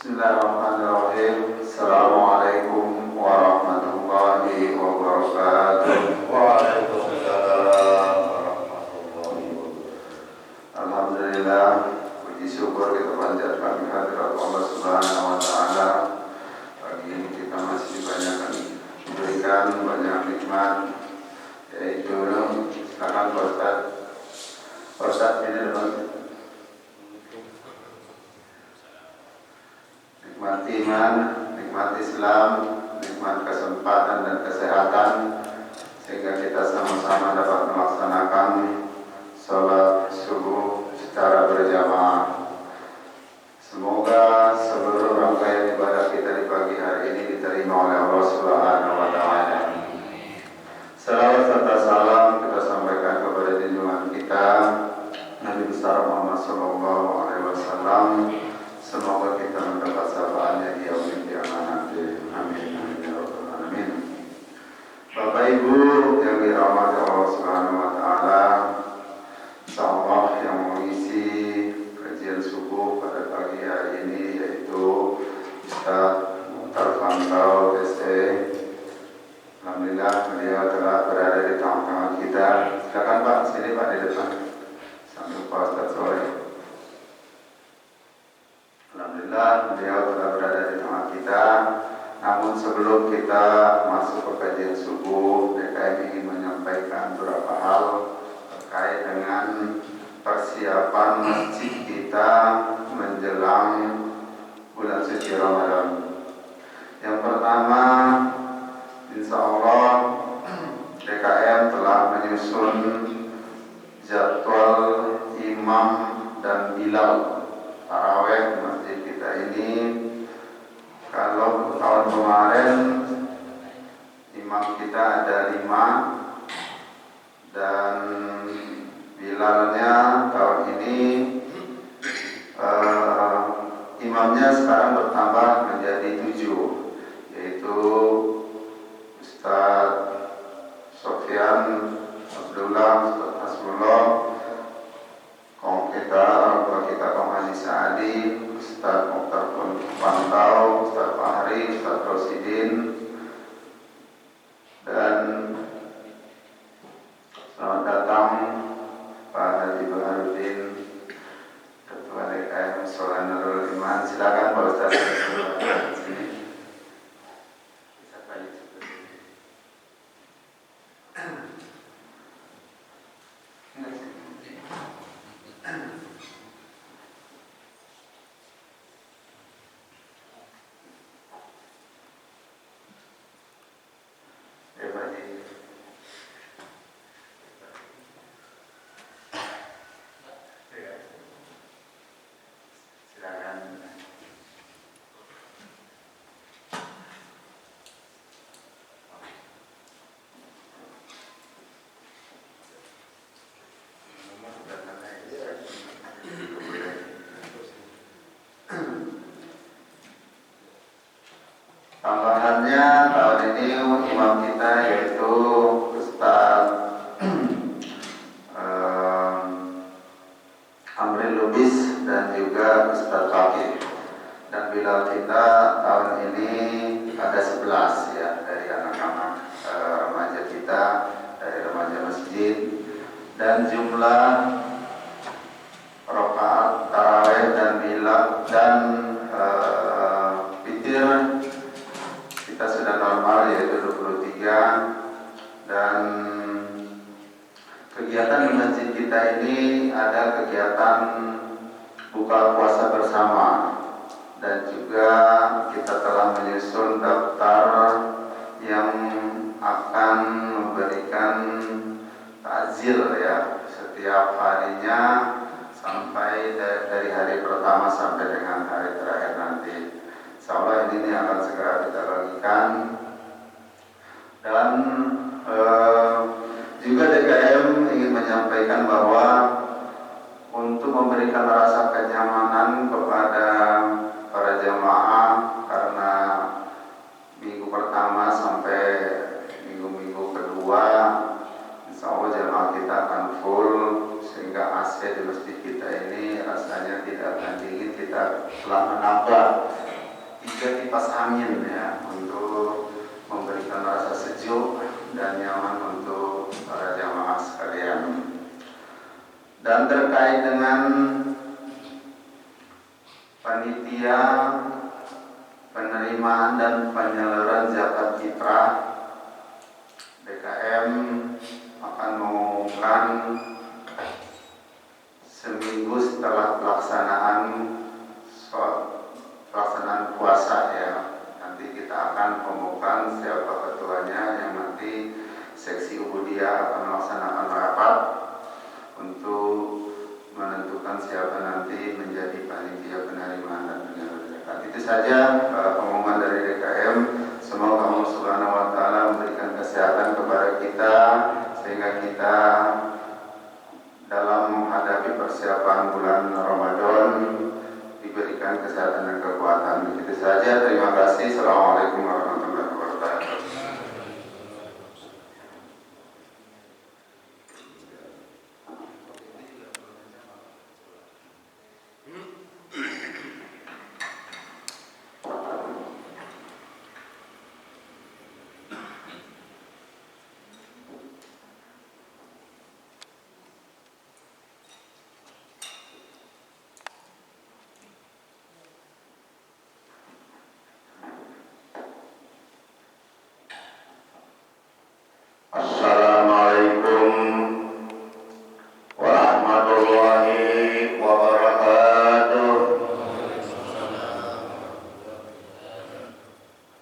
Bismillahirrahmanirrahim. Assalamualaikum warahmatullahi wabarakatuh. Waalaikumsalam warahmatullahi wabarakatuh. Alhamdulillah, puji syukur kita panjatkan kehadirat Allah Subhanahu wa taala. Pagi ini kita masih dibanyakan diberikan banyak nikmat, yaitu silakan Pak Ustaz. Pak Ustaz ini dulu. Nikmat iman, nikmat Islam, nikmat kesempatan dan kesehatan, sehingga kita sama-sama dapat melaksanakan sholat subuh secara berjamaah. Semoga seluruh rangkaian ibadah kita di pagi hari ini diterima oleh Allah Subhanahu wa taala. Salawat serta salam kita sampaikan kepada junjungan kita Nabi besar Muhammad sallallahu alaihi wasallam. Semoga kita mendapat syafaatnya di yaumil qiyamah nanti. Amin amin ya rabbal alamin. Bapak Ibu yang dirahmati Allah Subhanahu wa taala, insyaallah yang mengisi kajian subuh pada pagi hari ini yaitu Ustaz Mukhtar Fantau DC. Alhamdulillah beliau telah berada di tengah-tengah kita. Silakan Pak, sini Pak di depan. Sambil Pak Ustaz sore. Alhamdulillah beliau telah berada di tengah kita. Namun sebelum kita masuk ke kajian subuh, DKM ingin menyampaikan beberapa hal terkait dengan persiapan masjid kita menjelang bulan suci Ramadan. Yang pertama, insya Allah DKM telah menyusun jadwal imam dan bilal taraweh masjid kita ini. Kalau tahun kemarin imam kita ada 5 dan bilalnya tahun ini imamnya sekarang bertambah menjadi 7, yaitu Ustaz Sofyan Abdullah, Ustaz Hasbullah, kaum kita kaum Haji Saadi, Ustaz Mukhtar Pantau, Ustaz Fahri, Ustaz Rosidin, dan selamat datang Pak Haji Baharudin, Ketua DKM Soleh Nurul Iman. Silakan Pak Ustaz. Sini. Bisa balik seperti ini. Tambahannya tahun ini imam kita yaitu Ustaz Amri Lubis dan juga Ustaz Fakih. Dan bilal kita tahun ini ada 11 ya, dari anak-anak remaja kita, dari remaja masjid. Dan jumlah rakaat tarawih dan bilal dan witir kita sudah normal yaitu 23. Dan kegiatan di masjid kita ini ada kegiatan buka puasa bersama, dan juga kita telah menyusun daftar yang akan memberikan takjil ya setiap harinya sampai dari hari pertama sampai dengan hari terakhir nanti. Insyaallah ini akan segera kita bagikan. Dan juga DKM ingin menyampaikan bahwa untuk memberikan rasa kenyamanan kepada para jamaah, karena minggu pertama sampai minggu kedua insya Allah jamaah kita akan full, sehingga AC di masjid kita ini rasanya tidak akan dingin. Kita telah menambah juga kipas angin ya, untuk memberikan rasa sejuk dan nyaman untuk para jamaah sekalian. Dan terkait dengan panitia penerimaan dan penyaluran zakat fitrah, DKM akan mengumumkan seminggu setelah pelaksanaan puasa ya. Nanti kita akan umumkan siapa ketuanya, yang nanti seksi Ubudiyah akan melaksanakan rapat untuk menentukan siapa nanti menjadi panitia penerimaan dan penyaluran zakat. Itu saja pengumuman dari DKM. Semoga Allah Subhanahu wa taala memberikan kesehatan kepada kita sehingga kita dalam menghadapi persiapan bulan Ramadan diberikan kesehatan dan kekuatan. Begitu saja. Terima kasih. Assalamualaikum warahmatullahi wabarakatuh. Assalamualaikum warahmatullahi wabarakatuh.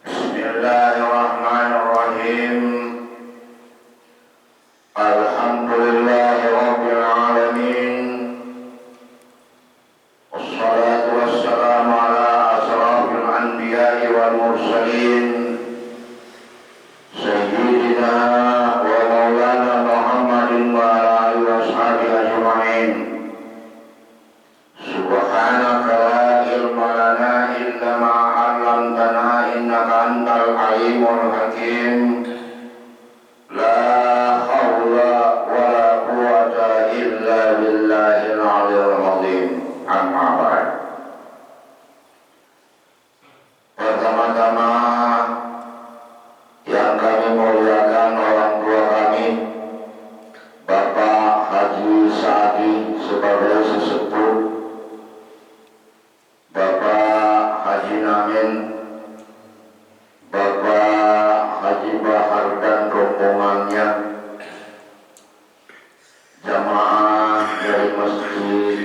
Bismillahirrahmanirrahim. Alhamdulillahi rabbil alamin. Wassalatu wassalamu ala asrafil anbiya'i wal mursalin. Sayyidina wa maulana Muhammadin wa ala alihi wa sahbihi ajma'in. Subhanaka la ilma lana illa ma 'allamtana innaka antal alimul hakim. La haula wa la quwwata illa billahil aliyyil azim. Amma ba'd. Pertama-tama yang kami muliakan orang tua kami, Bapak Haji Saadi sebagai sesepuh, Bapak Haji Namin, Bapak Haji Bahar dan rombongannya, jamaah dari Masjid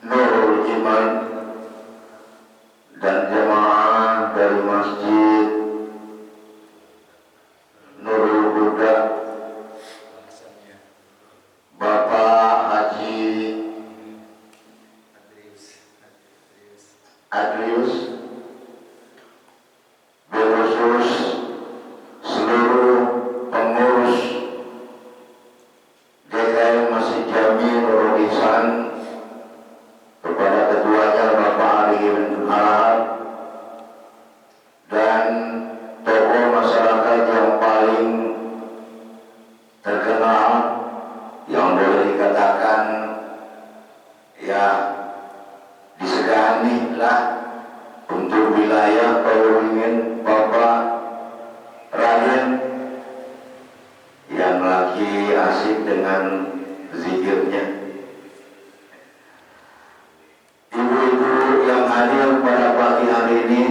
Nurul Iman dan jamaah dari Masjid Nurul Huda, Bapak Haji Adrius, berkhusus seluruh pengurus DKM Masjid Jami Nurul Ihsan, kepada ketuanya Bapak Arifin Harahap, dan tokoh masyarakat yang paling terkenal, yang boleh dikatakan ya disegani lah untuk wilayah Paluringin, Bapak Raden yang lagi asik dengan zikirnya. Ibu-ibu yang hadir pada pagi hari ini,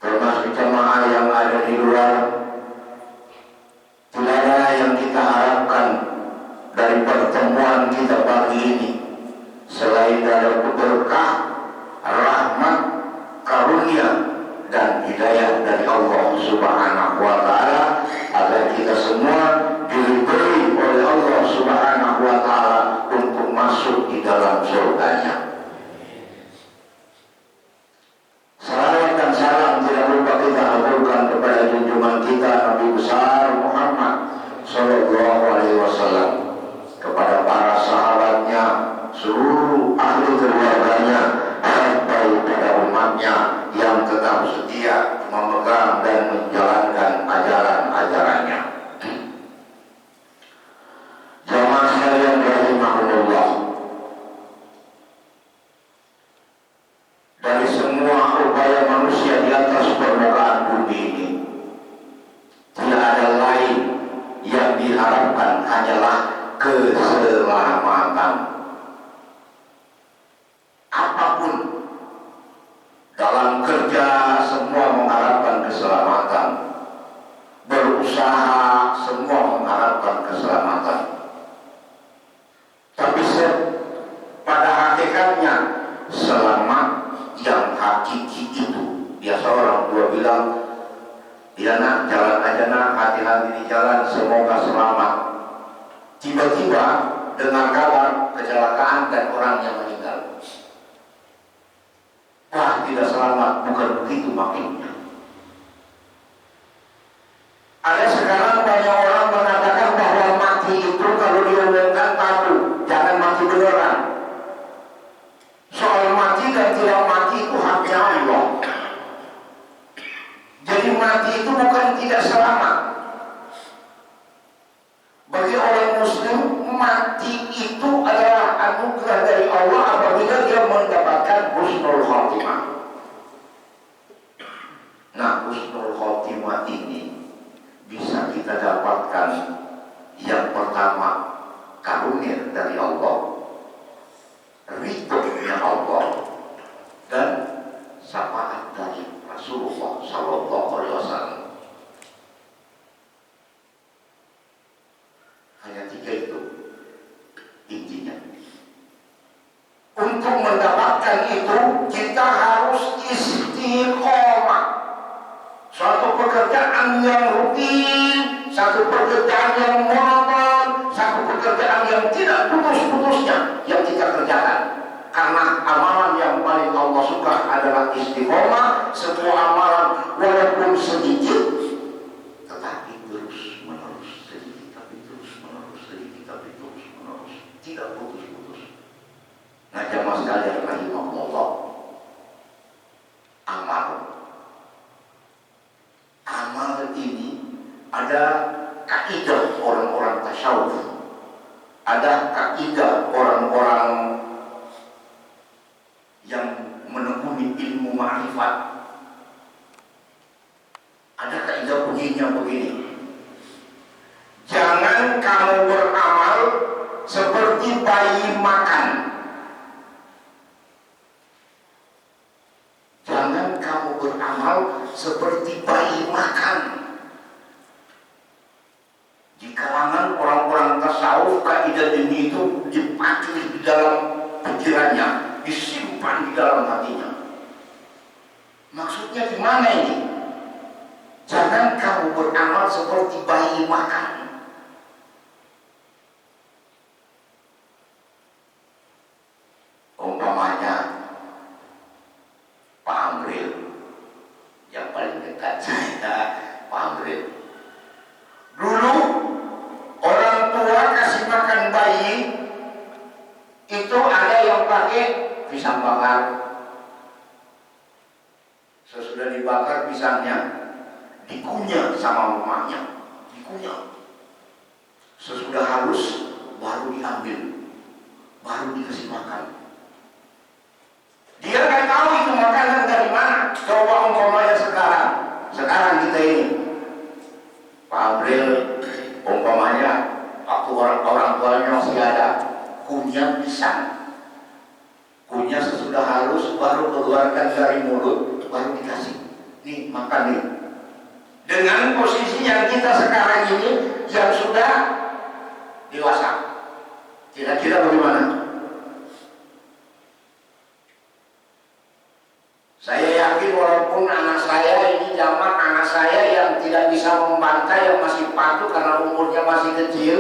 termasuk jemaah yang ada di luar, tidak ada yang kita harapkan dari pertemuan kita pagi ini selain dari berkah, rahmat, karunia dan hidayah dari Allah Subhanahu wa taala, agar kita semua diberi oleh Allah Subhanahu wa taala untuk masuk di dalam surganya. Salawat dan salam tidak lupa kita haturkan kepada junjungan kita Nabi besar Muhammad sallallahu alaihi wasallam, kepada para sahabatnya, seluruh ahli keluarganya, sampai pada umatnya yang tetap setia memegang dan menjalankan ajaran-ajarannya. Jamaah hanyalah keselamatan. Apapun dalam kerja semua mengharapkan keselamatan, berusaha semua mengharapkan keselamatan. Tapi pada hakikatnya selamat yang hakiki itu, biasa orang tua bilang, ya nak, jalan aja nak, hati-hati di jalan, semoga selamat. Tiba-tiba dengar kabar kecelakaan dan orang yang meninggal. Wah, tidak selamat, bukan begitu maksudnya. Ada sekarang banyak orang mengatakan bahwa mati itu kalau diumumkan tabu, jangan mati beneran. Soal mati dan tidak mati itu haknya Allah. Jadi mati itu bukan tidak selamat. Bagi orang muslim, mati itu adalah anugerah dari Allah apabila dia mendapatkan husnul khotimah. Nah, husnul khotimah ini bisa kita dapatkan yang pertama, karunia dari Allah, ridhonya Allah, dan syafaat dari Rasulullah Sallallahu Alaihi Wasallam. Hanya tiga itu intinya. Untuk mendapatkan itu kita harus istiqomah. Suatu pekerjaan yang rutin, satu pekerjaan yang monoton, satu pekerjaan yang tidak putus-putusnya yang kita kerjakan. Karena amalan yang paling Allah suka adalah istiqomah. Semua amalan walaupun sedikit, tetapi terus menerus, sedikit tapi terus menerus, sedikit tapi terus menerus, tidak putus-putus. Nah, jamaah sekalian rahimahullah, amal ini ada kaidah orang-orang tasawuf, ada kaidah orang-orang yang menekuni ilmu ma'rifat. Ada kaidah bunyinya begini: jangan kamu beramal seperti bayi makan. Jangan kamu beramal seperti bayi makan. Di kalangan orang-orang tasawuf, kaidah ini itu dipacu di dalam pikirannya, disimpan di dalam hatinya. Maksudnya gimana ini? Jangan kamu beramal seperti bayi makan. Umpamanya Pak Amril, yang paling dekat saya, Pak Amril. Dulu orang tua kasih makan bayi itu ada yang pakai pisang bakar. Sesudah dibakar pisangnya, dikunyah sama mamanya, dikunyah. Sesudah halus, baru diambil, baru dikasih makan. Dia nggak tahu itu makanan dari mana. Coba umpamanya sekarang kita ini, Pak Abril, umpamanya waktu orang tuanya masih ada, kunyah pisang, kunyah sesudah halus, baru keluarkan dari mulut, baru dikasih, nih makan nih. Dengan posisi yang kita sekarang ini yang sudah dewasa, kira-kira bagaimana? Saya yakin walaupun anak saya ini zaman anak saya yang tidak bisa membantai, yang masih patuh karena umurnya masih kecil,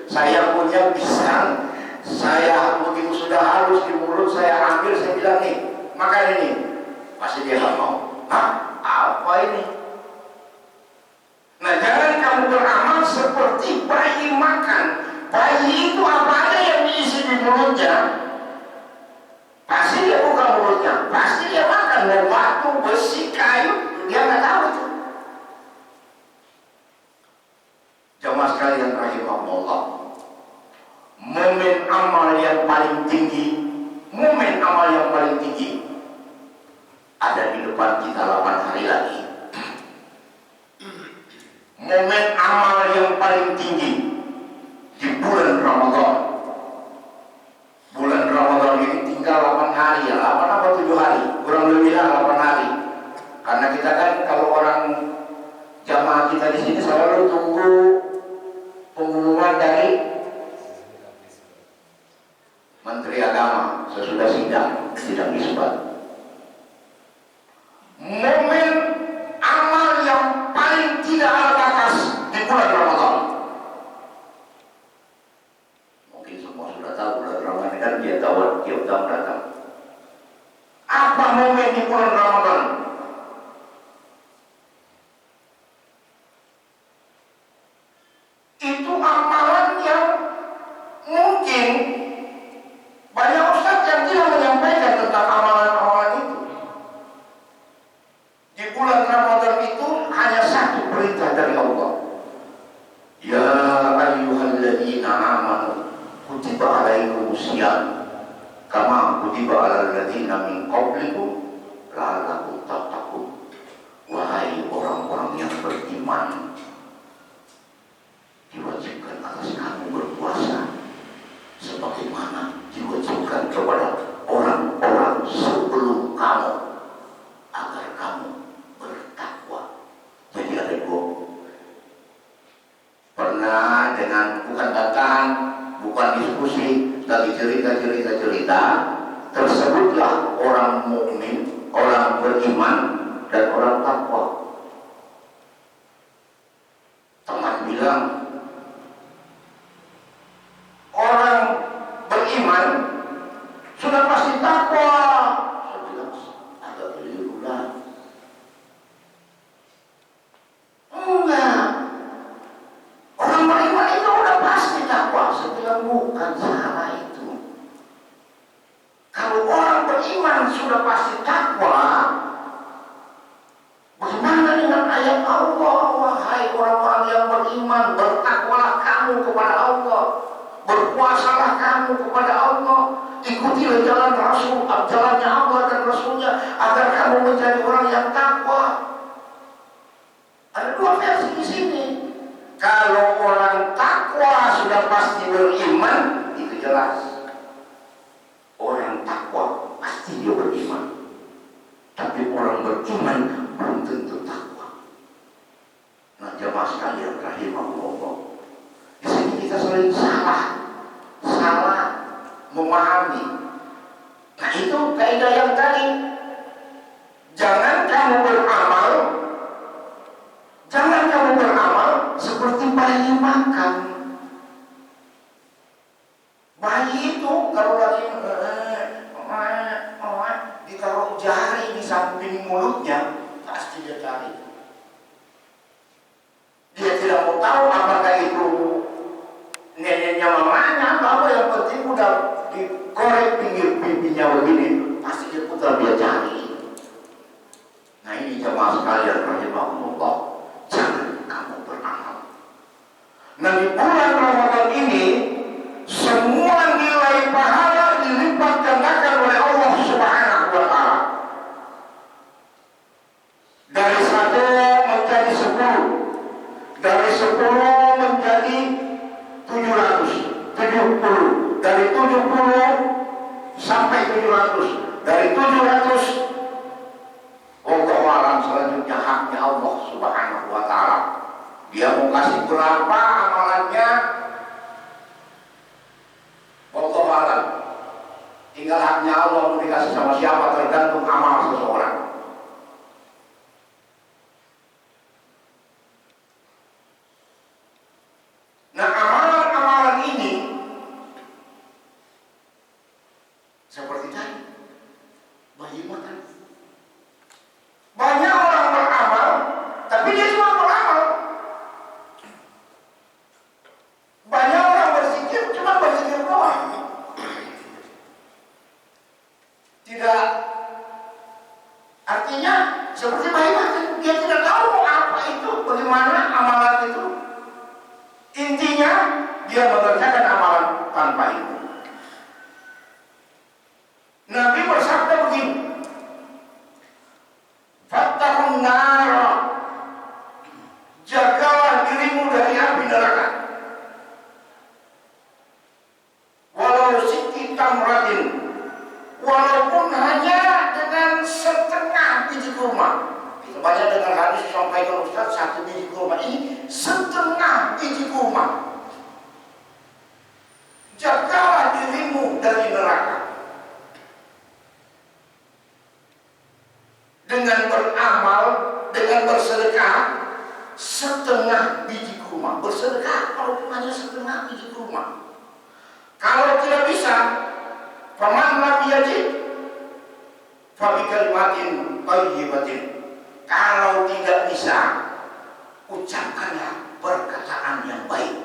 saya punya pisang, saya begitu sudah halus di mulut, saya ambil, saya bilang nih, makan ini. Pasti dia nggak mau. Hah? Apa ini? Nah, jangan kamu beramal seperti bayi makan. Bayi itu apa ada yang diisi di mulutnya, pasti dia buka mulutnya, pasti dia makan. Mau batu, besi, kayu, dia nggak tahu itu. Jamaah sekalian rahimahullah, momen amal yang paling tinggi, momen amal yang paling tinggi ada di depan kita lawan kan kalau orang jamaah kita di sini selalu tunggu pengumuman dari Menteri Agama sesudah sidang isbat. Momen amal yang paling tidak ada batas di bulan Ramadan. Mungkin semua sudah tahu bulan Ramadan kan dia tahu tiap tahun datang. Apa momen di bulan Ramadan? Itu amalan yang mungkin banyak ustaz yang tidak menyampaikan tentang amalan-amalan itu. Di bulan Ramadan itu hanya satu perintah dari Allah. Ya ayyuhalladzina amanu kutiba alaikumusiyam kama kutiba alal ladzina min qablikum la'allakum tattaqun. Wahai orang-orang yang beriman, diwajibkan atas kamu berpuasa sebagaimana diwajibkan kepada orang-orang sebelum kamu agar kamu bertakwa. Jadi ada dua. Pernah dengan bukan bantahan, bukan diskusi, tapi cerita, tersebutlah orang mukmin, orang beriman dan orang takwa. Teman bilang orang beriman sudah pasti takwa. Saya bilang agak keliru lah. Enggak. Orang beriman itu udah pasti takwa. Saya bilang bukan, salah itu. Kalau orang beriman sudah pasti takwa, bagaimana dengan ayat Allah? Wahai orang-orang yang beriman, bertakwalah kamu kepada Allah, berpuasalah kamu kepada Allah, ikutilah jalan Rasul, jalannya Allah dan Rasulnya, agar kamu menjadi orang yang takwa. Ada dua versi di sini. Kalau orang takwa sudah pasti beriman, itu jelas. Orang takwa pasti dia beriman. Tapi orang beriman belum tentu takwa. Nah, jemaah sekalian rahimahullah, di sini kita sering salah memahami. Nah, itu kaidah yang tadi. Jangan kamu beramal seperti bayi makan. Bayi itu kalau lagi ditaruh jari di samping mulutnya, pasti dia cari. Dia tidak mau tahu apakah itu neneknya mamanya atau apa, yang penting udah dikorek pinggir pipinya begini, pasti dia putar, dia cari. Nah, ini jemaah sekalian rahimahumullah, jangan kamu beramal. Nah, di bulan Ramadan ini semua nilai pahala dilipat gandakan oleh Allah Subhanahu wa Ta'ala. Dari 1 menjadi 10, dari 10 menjadi 770, dari 70 sampai 700, dari 700 Allah alam selanjutnya haknya Allah Subhanahu wa Ta'ala. Dia mau kasih berapa amalannya, Allah alam. Tinggal haknya Allah mau dikasih sama siapa tergantung amal seseorang. Nah, amalan-amalan ini seperti tadi bayi makan. Banyak orang beramal, tapi dia cuma beramal. Banyak orang berzikir, cuma berzikir doang. Tidak dengar hadis disampaikan Ustaz, 1 biji kurma ini setengah biji kurma. Jagalah dirimu dari neraka dengan beramal, dengan bersedekah setengah biji kurma. Bersedekah kalau hanya setengah biji kurma. Kalau tidak bisa, faman lam yajid fa bi kalimatin thayyibatin. Kalau tidak bisa, ucapkanlah perkataan yang baik.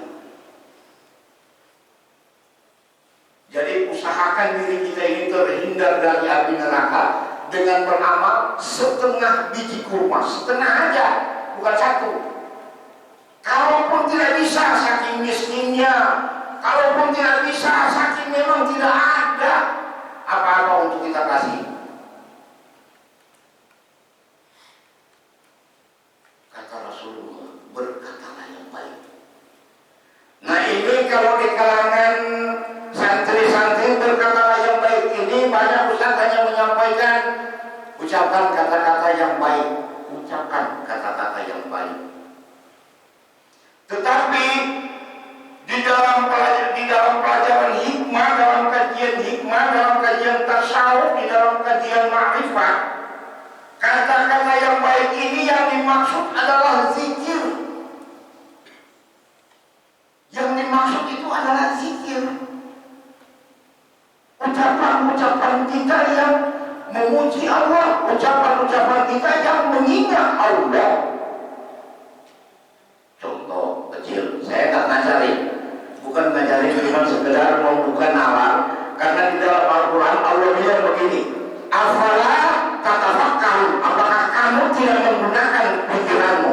Jadi usahakan diri kita ini terhindar dari api neraka dengan beramal setengah biji kurma, setengah aja, bukan 1. Kalaupun tidak bisa saking miskinnya, kalaupun tidak bisa saking memang tidak ada apa-apa untuk kita kasih, kata Rasulullah, berkatalah yang baik. Nah ini kalau di kalangan santri-santri berkatalah yang baik ini, banyak ustaz hanya menyampaikan ucapkan kata-kata yang baik, ucapkan kata-kata yang baik. Tetapi di dalam pelajaran hikmah, dalam kajian hikmah, dalam kajian tasawuf, di dalam kajian ma'rifat, kata-kata yang baik ini yang dimaksud adalah zikir. Yang dimaksud itu adalah zikir. Ucapan-ucapan kita yang memuji Allah, ucapan-ucapan kita yang mengingat Allah. Contoh kecil, saya tak ngajarin, bukan ngajarin cuma sekedar membuka nalar, karena di dalam Al-Quran Allah bilang begini, afala tatafakkarun, apakah kamu tidak menggunakan pikiranmu?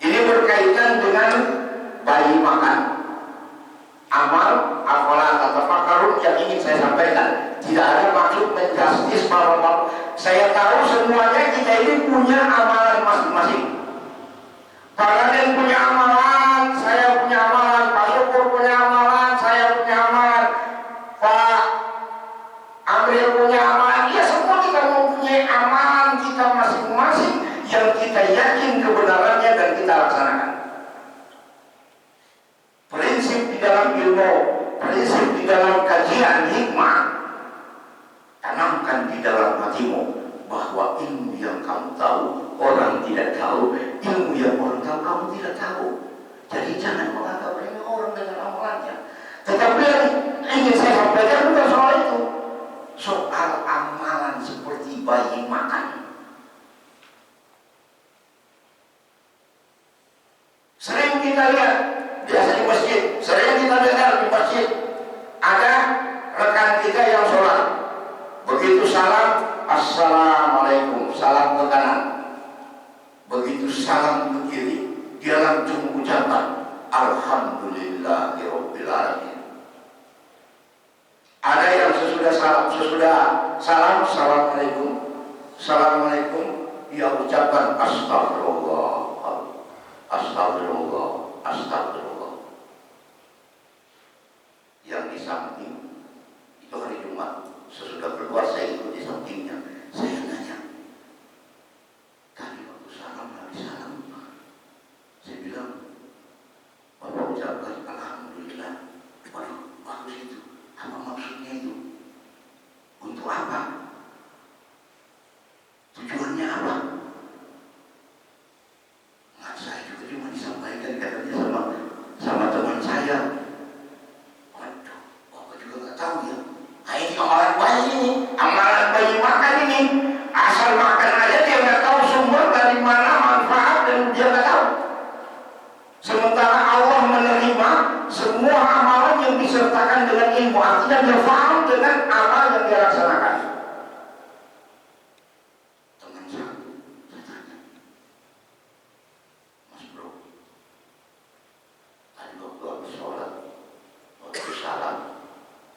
Ini berkaitan dengan bayi makan. Amal afala tatafakkarun yang ingin saya sampaikan, tidak ada maksud menjustis bahwa saya tahu semuanya kita ini punya amalan masing-masing. Pak Raden punya amalan, saya punya amalan, Pak Syukur punya amalan, saya punya amalan, Pak Amril punya amalan. Ya semua kita mempunyai amalan kita masing-masing yang kita yakin kebenarannya dan kita laksanakan. Prinsip di dalam ilmu, prinsip di dalam kajian hikmah, tanamkan di dalam hatimu bahwa ilmu yang kamu tahu orang tidak tahu, ilmu yang orang tahu kamu tidak tahu. Jadi jangan menganggap remeh orang dengan amalannya. Tetapi yang ingin saya sampaikan bukan soal itu, soal amalan seperti bayi makan. Sering kita lihat, biasa di masjid, sering kita dengar di masjid, ada rekan kita yang sholat, begitu salam, assalamualaikum, salam ke kanan. Begitu salam ke kiri, dia langsung ucapkan alhamdulillahirabbil alamin. Ada yang sesudah salam, assalamualaikum, dia ucapkan astagfirullah, astagfirullah, astagfirullah. Yang di samping itu hari Jumat, sesudah keluar saya ikut di sampingnya, saya nanya, tadi waktu salam, habis salam, saya bilang, Bapak ucapkan alhamdulillah. Waduh, bagus itu. Apa maksudnya itu? Untuk apa? Tujuannya apa? Nah, saya juga cuma disampaikan katanya sama teman saya. Waduh, Bapak juga nggak tahu ya. Nah ini amalan bayi ini, amalan bayi makan ini. Asal makan aja dia nggak tahu sumber dari mana, manfaat, dan dia nggak tahu. Sementara Allah menerima semua amalan yang disertakan dengan ilmu, artinya dia paham dengan amal yang dia laksanakan. Teman saya tanya, Mas Bro, tadi waktu habis sholat, waktu salam,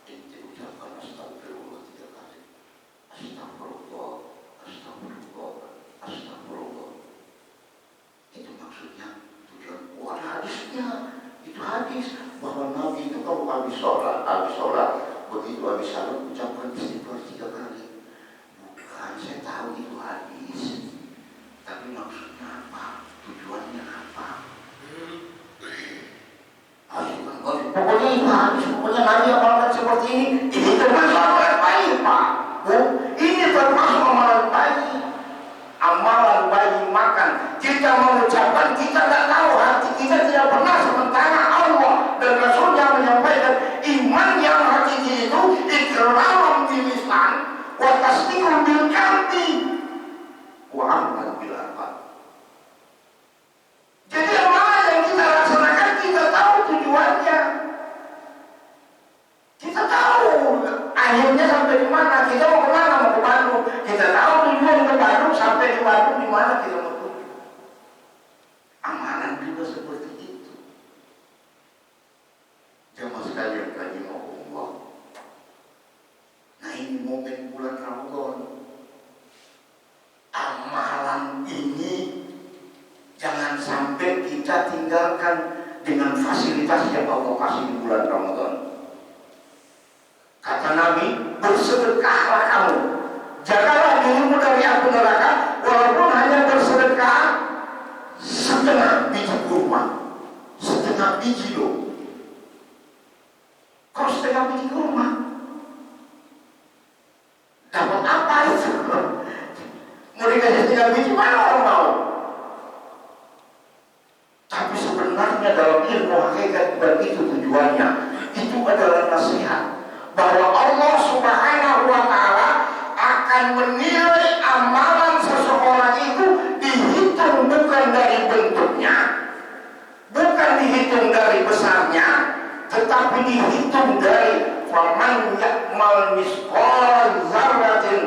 ente ucapkan astagfirullah 3 kali. Astagfirullah, astagfirullah, astagfirullah. Itu maksudnya tujuan. Oh, ada hadisnya. Itu hadis bahwa Nabi itu kalau habis sholat, begitu habis Tapi maksudnya apa? Tujuannya apa? Pokoknya itu habis, pokoknya Nabi amalkan seperti ini. Ini termasuk amalan baik, Pak. Ini termasuk amalan baik. Amalan baik makan. Kita mengucapkan, kita tidak tahu, hati kita tidak pernah, sementara Allah dan Rasulnya menyampaikan iman yang hakiki itu iqrarun bil lisan wa tasdiqun bil qalbi wa amalun bil arkan. Jadi amalan yang kita laksanakan kita tahu tujuannya. Kita tahu akhirnya sampai di mana. Kita mau kemana? Mau ke Bandung. Kita tahu tujuan ke Bandung, sampai di Bandung di mana kita mau tuju. Amalan juga seperti itu. Jamaah sekalian rahimahullah. Nah, ini momen bulan Ramadan. Amalan ini jangan sampai kita tinggalkan dengan fasilitas yang Allah kasih di bulan Ramadan. Kata Nabi, bersedekahlah kamu, jagalah dirimu dari api neraka, walaupun hanya bersedekah setengah biji kurma, setengah biji loh. Kalau setengah biji kurma, dapat apa itu? Mau dikasih setengah biji, mana orang mau? Tapi sebenarnya dalam ilmu hakikat dan itu tujuannya, itu adalah nasihat bahwa Allah Subhanahu wa Ta'ala akan menilai amalan seseorang itu dihitung bukan dari bentuknya, bukan dihitung dari besarnya, tetapi dihitung dari faman ya'mal misqal dzarratin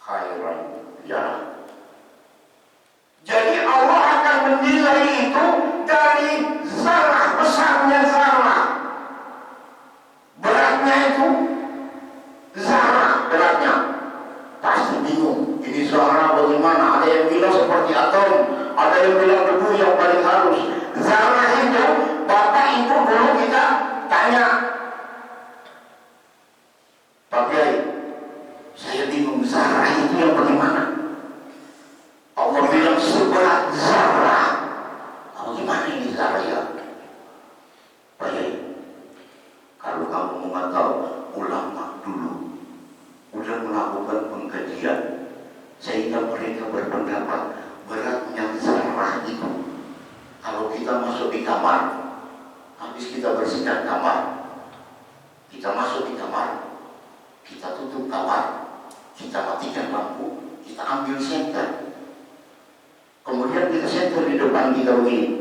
khairan yarah. Jadi Allah akan menilai itu dari zarah, besarnya zarah. Beratnya itu zarah, beratnya pasti bingung. Ini zarah bagaimana? Ada yang bilang seperti atom, ada yang bilang debu yang paling halus. Zarah itu, Bapak Ibu dulu kita tanya, Pak Kiai, saya bingung zarah itu yang bagaimana? Allah bilang seberat zarah. Bagaimana ini zarah ya? Pak Kiai, kalau kamu mau tahu, ulama dulu udah melakukan pengkajian sehingga mereka berpendapat beratnya zarah itu. Kalau kita masuk di kamar, habis kita bersihkan kamar, kita masuk di kamar, kita tutup kamar, kita matikan lampu, kita ambil senter, kemudian kita senter di depan kita begini.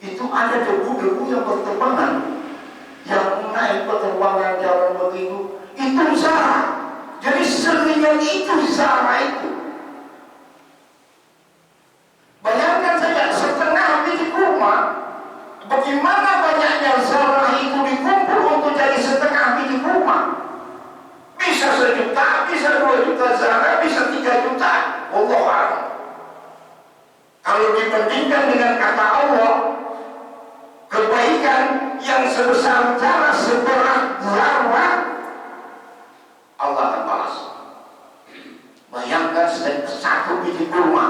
Itu ada debu-debu yang berterbangan, yang naik penerbangan jalan begitu, itu zarah. Jadi seringan itu zarah itu. Bayangkan saja setengah biji kurma, bagaimana banyaknya zarah itu dikumpul untuk jadi setengah biji kurma. Bisa 1 juta, bisa 2 juta zarah, bisa 3 juta. Wallahu a'lam. Kalau dibandingkan dengan kata Allah, kebaikan yang sebesar zarah, seberat zarah, Allah akan balas. Bayangkan 1 biji kurma,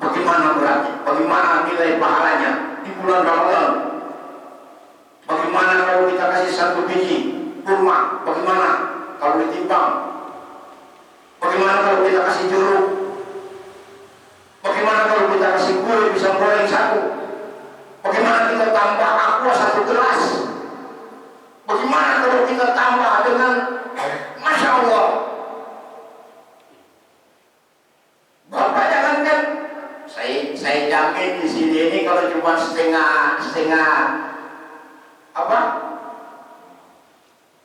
bagaimana beratnya, bagaimana nilai pahalanya di bulan Ramadan. Bagaimana kalau kita kasih 1 biji kurma, bagaimana kalau ditimbang? Bagaimana kalau kita kasih jeruk? Bagaimana kalau kita kasih kue bisa goreng 1? Bagaimana kita tambah aqua 1 gelas? Bagaimana kalau kita tambah dengan Masya Allah? Bapak jangankan, saya jamin di sini ini kalau cuma setengah apa?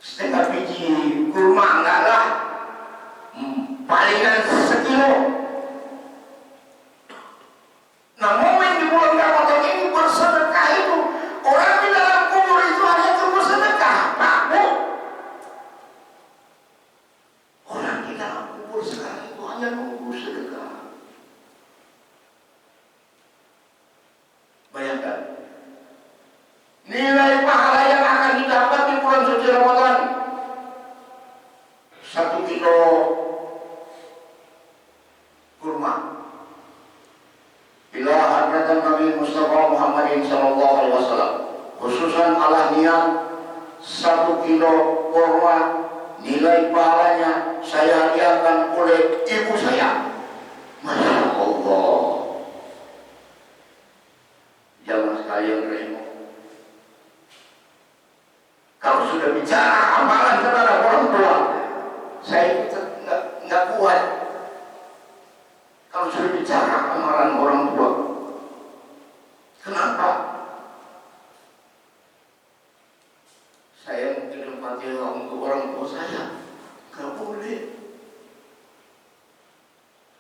Setengah biji kurma enggak lah, palingan sekilo. Nah, momen di bulan Ramadan ini bersedekah itu, orang di dalam kubur itu hanya untuk bersedekah, Pak Bu. Orang di dalam kubur sekarang itu hanya nunggu sedekah. Bayangkan nilai pahala yang akan didapat di bulan suci Ramadan. 1 kilo Muhammadin sallallahu alaihi wasallam. Khususan Allah niat 1 kilo kurma, nilai pahalanya saya hadiahkan oleh ibu saya. Masya Allah. Jangan sekalian terima. Kalau sudah bicara amalan kepada orang tua, saya nggak kuat. Kalau sudah bicara amalan orang tua, kenapa? Saya mungkin Fatihah untuk orang tua saya, nggak boleh.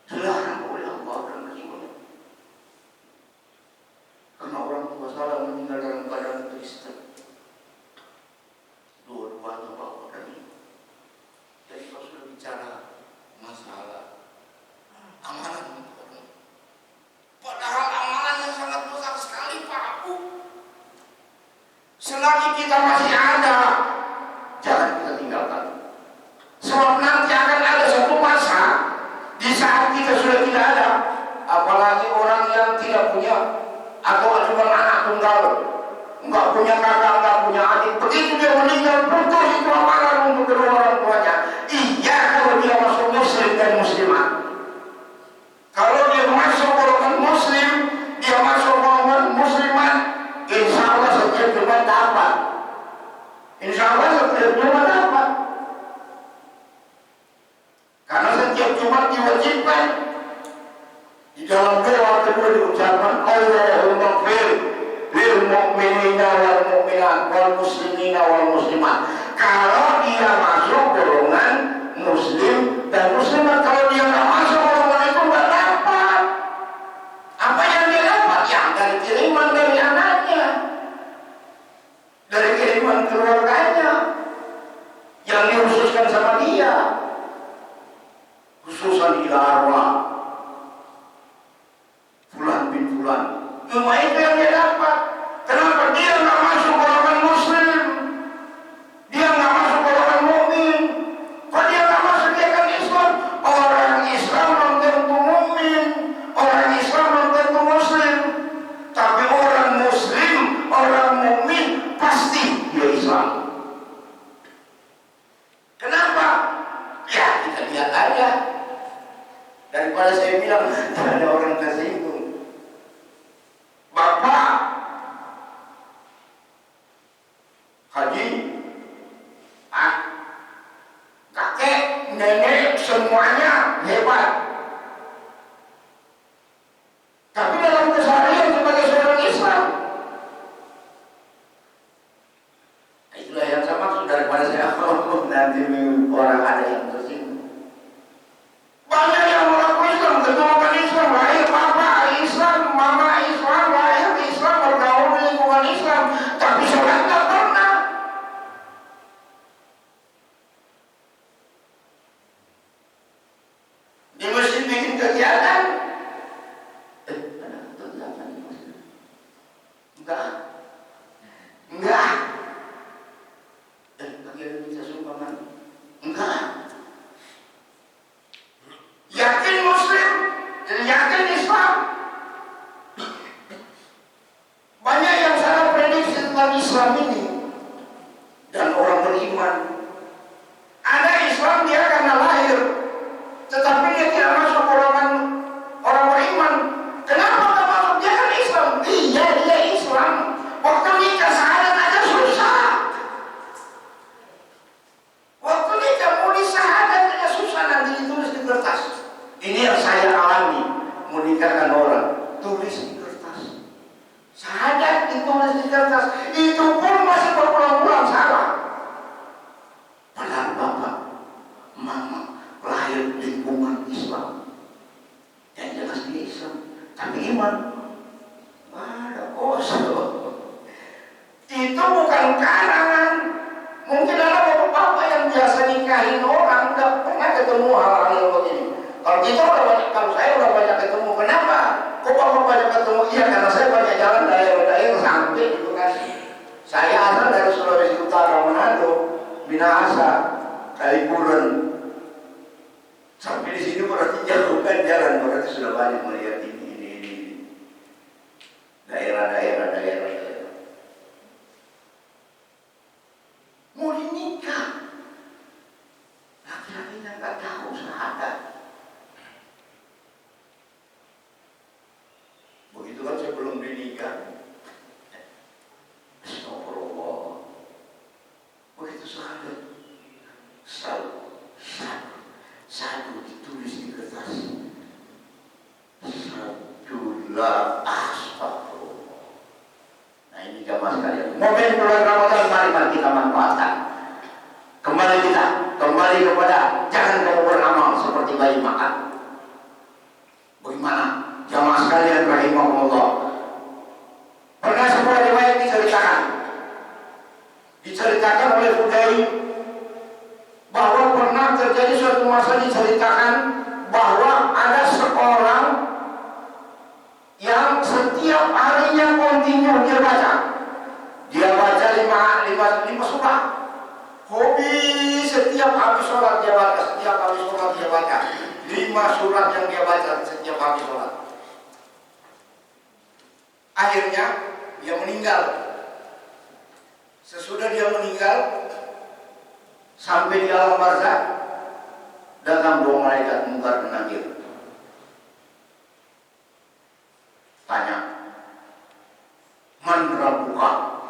Dilarang oleh Allah dan Rasulnya. Karena orang tua saya meninggal dalam keadaan Kristen. Dua-duanya bapak dan ibu. Jadi kalau sudah bicara masalah amalan untuk orang, padahal amalannya sangat besar sekali Pak Abu. Selagi kita masih ada, jangan kita tinggalkan. Sebab nanti akan ada satu masa di saat kita sudah tidak ada, apalagi orang yang tidak punya atau cuma anak tunggal, nggak punya kakak, nggak punya adik, begitu dia meninggal putus itu amalan untuk kedua orang tuanya. Iya, kalau dia masuk muslim dan muslimat. Kalau dia masuk golongan muslim, dia masuk golongan muslimat, insya Allah setiap Jumat dapat. Insya Allah setiap Jumat dapat. Karena setiap Jumat diwajibkan di dalam doa kedua diucapkan Allahumma fir lil mu'minina wal mu'minat wal muslimina wal muslimat. Kalau dia masuk golongan muslim dan muslimat, kalau dia nggak masuk golongan itu nggak dapat. Apa yang dia dapat? Yang dari kiriman dari anaknya, dari kiriman keluarganya, yang dikhususkan sama dia, khususan ila arwah fulan bin fulan. Cuma itu yang dia dapat. Kenapa dia nggak masuk golongan muslim? Dia nggak masuk golongan mukmin. Kok dia nggak masuk? Dia kan Islam. Orang Islam belum tentu mukmin, orang Islam belum tentu muslim. Tapi orang muslim, orang mukmin pasti dia Islam. Kenapa? Ya kita lihat aja. Daripada saya bilang ada orang tersinggung. Bapak haji, kakek, nenek semuanya hebat. Tapi dalam keseharian sebagai seorang Islam, itulah yang saya maksud. Daripada saya nanti orang ada yang tersinggung. Banyak yang mengaku Islam, keturunan Islam, lahir bapak Islam, mama Islam, lahir Islam, bergaul di lingkungan Islam, tapi sholat nggak pernah. Di masjid bikin kegiatan, ada kegiatan di masjid? Enggak. Kegiatan bisa sumbangan? Enggak. Yakin muslim, yakin Islam. Banyak yang salah prediksi tentang Islam ini dan orang beriman. Ada Islam dia karena lahir, tetapi dia tidak masuk golongan orang beriman. Kenapa tak masuk? Dia kan Islam. Iya, dia Islam. Waktu nikah syahadat aja susah. Waktu nikah mau disyahadat aja susah, nanti ditulis di kertas. Ini yang saya alami menikahkan orang, tulis di kertas. Syahadat ditulis di kertas, itu pun masih berulang-ulang salah. Padahal bapak, mama lahir lingkungan Islam, yang jelas dia Islam, tapi iman ada kosong. Itu bukan karangan. Mungkin ada bapak-bapak yang biasa nikahin orang, nggak pernah ketemu hal-hal yang begini. Kalau kita udah banyak, kalau saya udah banyak ketemu, kenapa? Kok bapak banyak ketemu? Iya, karena saya banyak jalan daerah-daerah sampai di Bekasi. Saya asal dari Sulawesi Utara, Manado, Minahasa, Kalipuran. Sampai di sini berarti jauh kan jalan, berarti sudah banyak melihat ini. Daerah-daerah La astagfirullah. Nah ini jamaah sekalian, momen bulan Ramadan mari kita manfaatkan. Kembali kepada jangan kamu beramal seperti bayi makan. Bagaimana jamaah sekalian rahimahumullah? Pernah sebuah riwayat diceritakan oleh Fudail bahwa pernah terjadi suatu masa, diceritakan bahwa ada seorang yang setiap harinya kontinu dia baca lima surah. Hobi setiap habis sholat dia baca, 5 surat yang dia baca setiap habis sholat. Akhirnya dia meninggal. Sesudah dia meninggal, sampai di alam barzakh, datang 2 malaikat Munkar dan Nakir. Tanya, man rabbuka?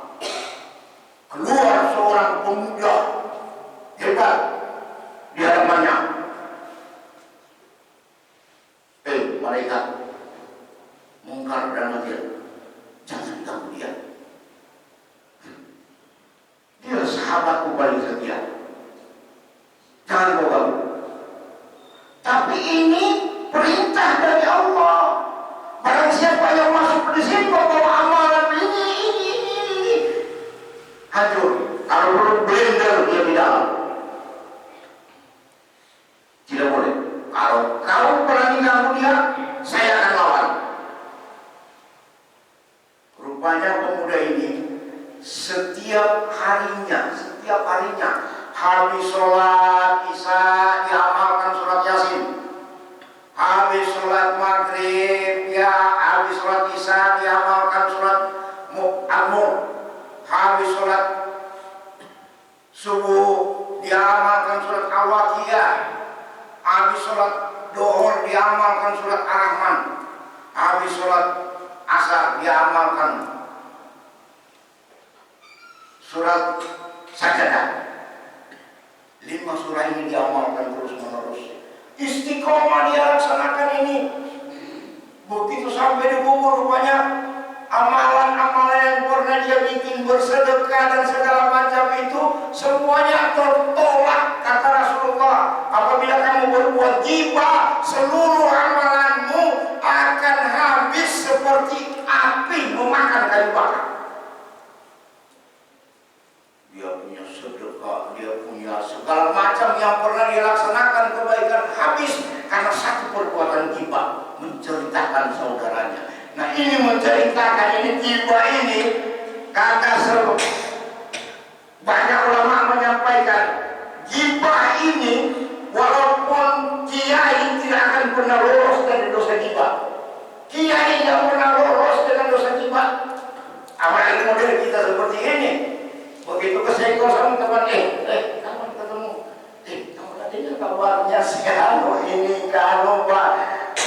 Keluar seorang pemuda hebat di hadapannya. Malaikat Munkar dan Nakir, jangan ganggu dia. Dia sahabatku paling setia, jangan kau ganggu. Tapi ini perintah dari Allah. Barang siapa yang masuk di sini membawa amalan ini, hancur. Kalau perlu blender dia di dalam. Tidak boleh. Kalau kau berani ganggu dia, saya akan lawan. Rupanya pemuda ini setiap harinya habis sholat Isya diamalkan surat Yasin, habis sholat Maghrib habis sholat Isya diamalkan surat Al-Mulk, habis sholat subuh diamalkan surat Al-Waqiah, habis sholat Duhur diamalkan surat Ar-Rahman, habis sholat Asar diamalkan surat Sajdah. 5 surah ini diamalkan terus menerus. Istiqomah dia laksanakan ini. Begitu sampai di kubur, rupanya amalan-amalan yang pernah dia bikin, bersedekah dan segala macam itu semuanya tertolak, kata Rasulullah. Apabila kamu berbuat ghibah, seluruh amalanmu akan habis seperti api memakan kayu bakar. Dia punya sedekah, dia punya segala macam yang pernah dia laksanakan kebaikan habis karena satu perbuatan ghibah, menceritakan saudaranya. Nah ini menceritakan ini ghibah ini, kata banyak ulama menyampaikan ghibah ini walaupun kiai tidak akan pernah lolos dari dosa ghibah. Kiai yang pernah lolos dengan dosa ghibah, apalagi model kita seperti ini. Begitu kesenggol sama teman, kamu ketemu, kamu tadinya kabarnya si Anu ini, kalau Pak,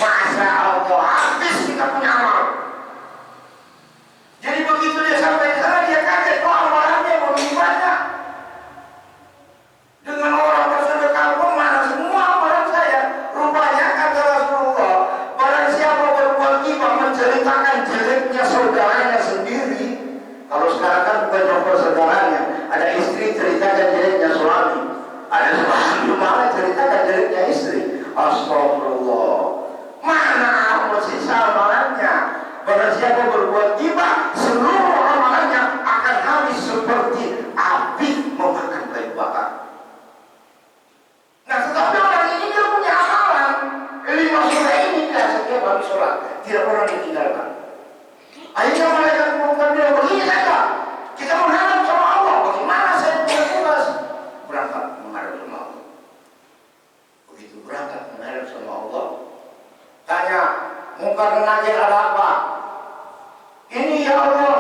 Masya Allah, habis kita punya amal. Jadi begitu dia sampai di sana, dia kaget, kok amalannya lebih banyak. Dengan orang bersedekah pun mana semua amalan saya. Rupanya kata Rasulullah, barang siapa berbuat ghibah menceritakan jeleknya saudaranya sendiri. Kalau sekarang kan bukan contoh saudaranya, ada istri ceritakan jeleknya suami, ada suami malah ceritakan jeleknya istri. Astagfirullah, mana sisa amalannya? Barang siapa berbuat ghibah, seluruh amalannya akan habis seperti api memakan kayu bakar. Nah tetapi orang ini dia punya amalan 5 surah ini, dia setiap habis sholat tidak pernah ditinggalkan. Akhirnya malaikat Munkar bilang, begini saja kita menghadap sama Allah, bagaimana saya punya tugas? Berangkat menghadap sama Allah. Begitu berangkat menghadap sama Allah, tanya Munkar dan Nakir, ada apa? Ini ya Allah,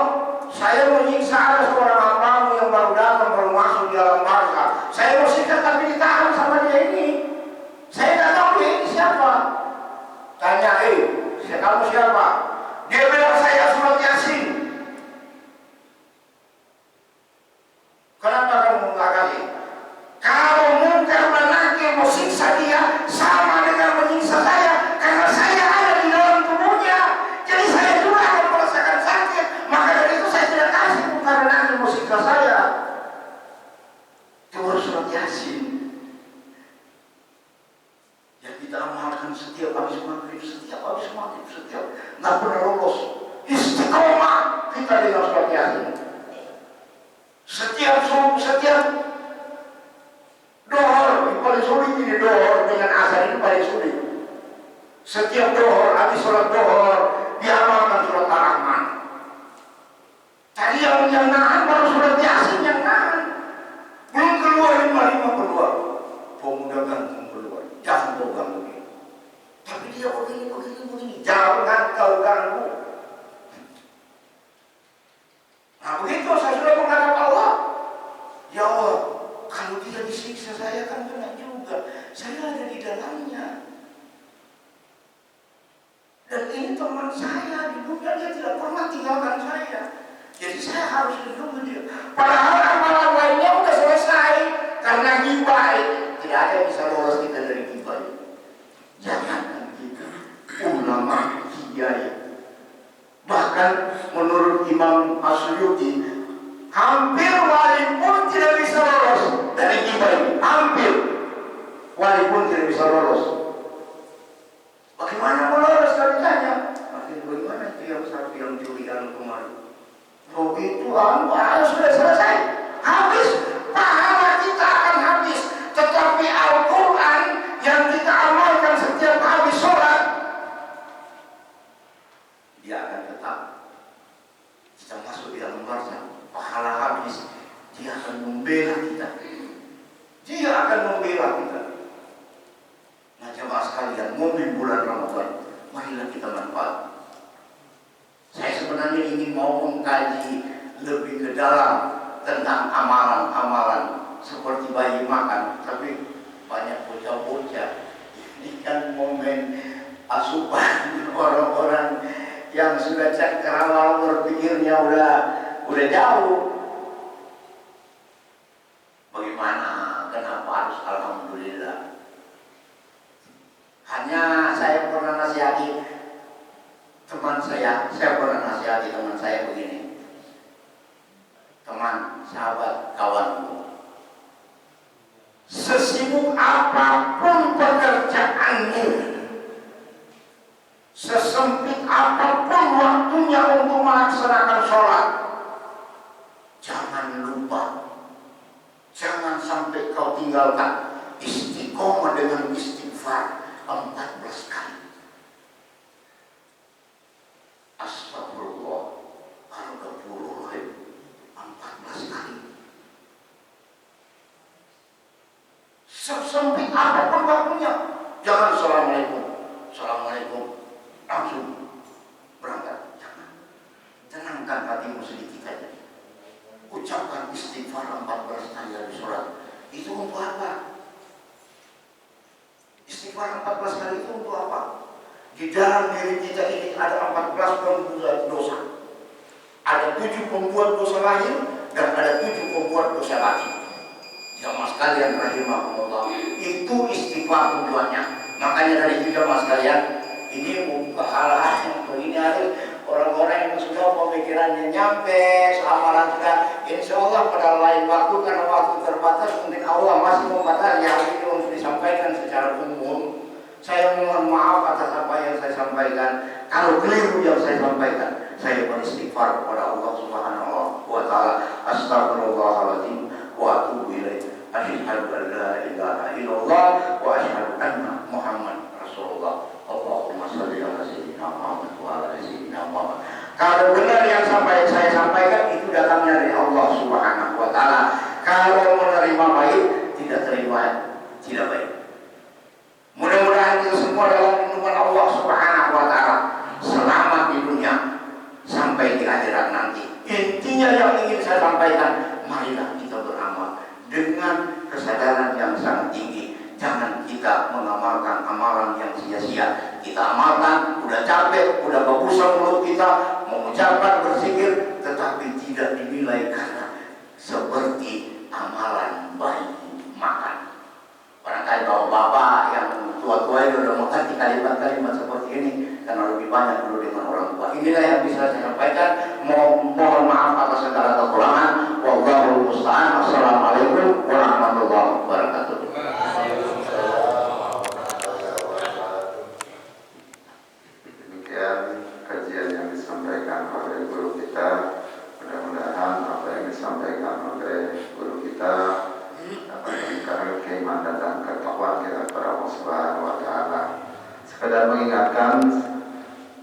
saya menyiksa ada seorang hambamu yang baru datang, baru masuk di alam barzakh. Saya mau sikat tapi ditahan sama dia ini. Saya tidak tahu dia ini siapa. Tanya, kamu siapa? Dia bilang saya surat Yasin. Kenapa kamu nggak kasih? Kalau Munkar dan Nakir mau siksa dia sama dengan menyiksa saya, karena saya ada di dalam tubuhnya. Jadi saya Jangan setiap habis maghrib, setiap nggak pernah lolos. Istiqomah kita dengan sholat yasin. Setiap dohor, paling sulit ini dohor dengan asar ini paling sulit. Setiap dohor, habis sholat dohor, diamalkan surat Ar-Rahman. Tadi yang nahan baru surat yasin yang nahan. Belum keluar 5 keluar. Pemuda gantung keluar, jangan kau ganggu dia. Tapi dia begini, jangan kau ganggu. Nah begitu saya sudah menghadap Allah. Ya Allah, kalau dia disiksa saya kan kena juga. Saya ada di dalamnya. Dan ini teman saya di dunia, dia tidak pernah tinggalkan saya. Jadi saya harus lindungi dia. Padahal amalan lainnya sudah selesai karena ghibah. Tidak ada yang bisa lolos kita dari ghibah. Jangan kita ulama kiai. Bahkan menurut Imam Asyuyuti, hampir wali pun tidak bisa lolos dari ghibah. Hampir wali pun tidak bisa lolos. Bagaimana lolos kalau ditanya? Bagaimana itu yang satu yang curian kemarin? Oh itu sudah selesai, habis, pahala kita akan habis. Tetapi Al-Quran yang kita amalkan setiap habis sholat, dia akan tetap. Kita masuk di dalam barzakh, pahala habis, dia akan membela kita. Nah jemaah sekalian, momen bulan Ramadan, marilah kita manfaat. Saya sebenarnya ingin mau mengkaji lebih ke dalam tentang amalan-amalan seperti bayi makan, tapi banyak bocah-bocah. Ini kan momen asupan orang-orang yang sudah cakrawala berpikirnya udah jauh. Bagaimana? Kenapa harus alhamdulillah? Hanya saya pernah nasihati teman saya pernah nasihati teman saya begini. Teman, sahabat, kawanku, sesibuk apapun pekerjaanmu, sesempit apapun waktunya untuk melaksanakan sholat, jangan lupa, jangan sampai kau tinggalkan istiqomah dengan istighfar 14 kali. Astagfirullah, Al-Ghafurur-Rahim 14 kali. Sesempit apapun waktunya, jangan assalamualaikum langsung berangkat. Jangan. Tenangkan hatimu sedikit saja. Ucapkan istighfar 14 kali habis sholat. Itu untuk apa? Istighfar 14 kali itu untuk apa? Di dalam diri kita ini ada 14 pembuat dosa. Ada 7 pembuat dosa lahir dan ada 7 pembuat dosa batin. Jamaah sekalian rahimahumullah, itu istighfar tujuannya. Makanya dari itu jamaah sekalian, ini membuka hal-hal yang begini harus orang-orang yang sudah pemikirannya nyampe, amalan sudah, insya Allah pada lain waktu karena waktu terbatas, mungkin Allah masih membatasi hal ini untuk disampaikan secara umum. Saya mohon maaf atas apa yang saya sampaikan. Kalau keliru yang saya sampaikan, saya beristighfar kepada Allah Subhanahu wa Ta'ala. Astagfirullahaladzim wa atubu ilaih. Asyhadu an la ilaha illallah wa asyhadu anna Muhammad Rasulullah. Allahumma shalli ala sayyidina Muhammad wa ala sayyidina Muhammad. Kalau benar yang saya sampaikan itu datangnya dari Allah Subhanahu wa Ta'ala. Kalau menerima baik, tidak terima tidak baik. Mudah-mudahan itu semua dalam lindungan Allah Subhanahu wa Ta'ala, selamat di dunia sampai di akhirat nanti. Intinya yang ingin saya sampaikan, marilah kita beramal dengan kesadaran yang sangat tinggi. Jangan kita mengamalkan amalan yang sia-sia. Kita amalkan, udah capek, udah bagusan mulut kita mengucapkan berzikir, tetapi tidak dinilai karena seperti amalan bayi makan. Barangkali kalau bapak yang tua-tua itu sudah mengerti kalimat-kalimat seperti ini, karena lebih banyak dulu dengan orang tua. Inilah yang bisa saya sampaikan. Mohon maaf atas segala kekurangan. Wallahul musta'an. Assalamualaikum warahmatullahi wabarakatuh. dan mengingatkan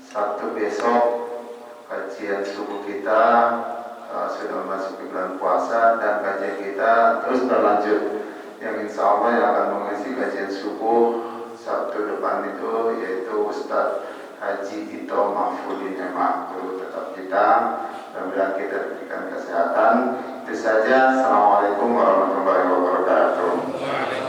Sabtu besok kajian subuh kita sudah masuk bulan puasa dan kajian kita terus berlanjut, yang insya Allah yang akan mengisi kajian subuh Sabtu depan itu yaitu Ustadz Haji Tito Mahfudin Emah, guru tetap kita. Mudah-mudahan kita diberikan kesehatan. Itu saja. Assalamualaikum warahmatullahi wabarakatuh.